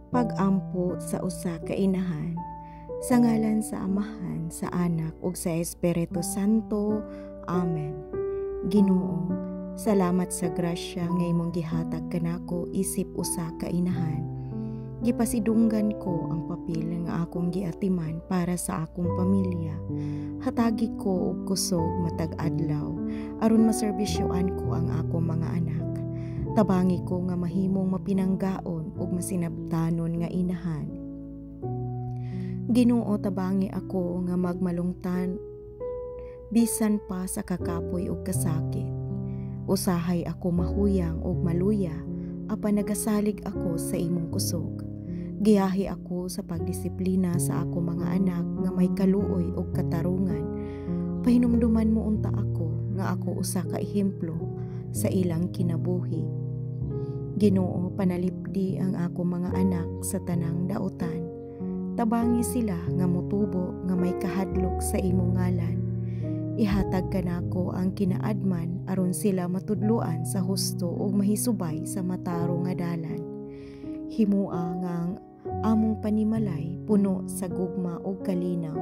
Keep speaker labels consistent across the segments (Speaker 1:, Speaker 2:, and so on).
Speaker 1: Pag-ampo sa usa ka inahan, sa ngalan sa Amahan, sa Anak ug sa Espiritu Santo. Amen. Ginoo, salamat sa grasya nga imong gihatag kanako isip usa ka inahan. Gipasidunggan ko ang papel nga akong giatiman para sa akong pamilya. Hatagi ko og kusog matag adlaw aron maserbisyoan ko ang akong mga anak. Tabangi ko nga mahimong mapinanggaon ug masinabtanon nga inahan. Ginoo, tabangi ako nga magmalungtan bisan pa sa kakapoy ug kasakit. Usahay ako mahuyang ug maluya apan nagasalig ako sa imong kusog. Giyahi ako sa pagdisiplina sa akong mga anak nga may kaluoy ug katarungan. Pahinumduman mo unta ako nga ako usa ka ehemplo sa ilang kinabuhi. Ginoo, panalipdi ang akong mga anak sa tanang daotan. Tabangi sila nga motubo nga may kahadlok sa imong ngalan. Ihatag kanako ang kinaadman aron sila matudloan sa husto ug mahisubay sa mataro nga dalan. Himua nga ang among panimalay puno sa gugma ug kalinaw.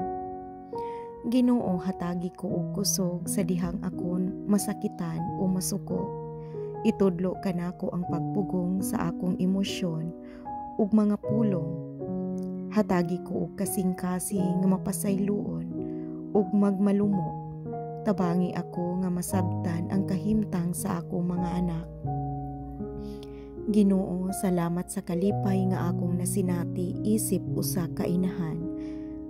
Speaker 1: Ginoo, hatagi ko og kusog sa dihang akon masakitan o masuko. Itudlo kanako ang pagpugong sa akong emosyon ug mga pulong. Hatagi ko og kasing-kasing nga mapasayloon ug magmalumo. Tabangi ako nga masabtan ang kahimtang sa akong mga anak. Ginoo, salamat sa kalipay nga akong nasinati isip usa ka inahan.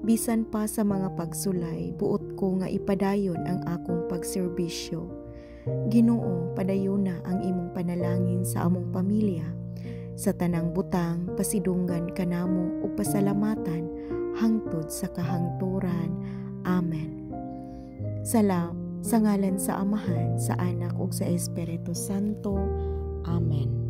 Speaker 1: Bisan pa sa mga pagsulay, buot ko nga ipadayon ang akong pagserbisyo. Ginoo, padayona ang imong panalangin sa among pamilya. Sa tanang butang, pasidunggan kanamo ug pasalamatan hangtod sa kahangturan. Amen. Sa ngalan sa Amahan, sa Anak ug sa Espiritu Santo. Amen.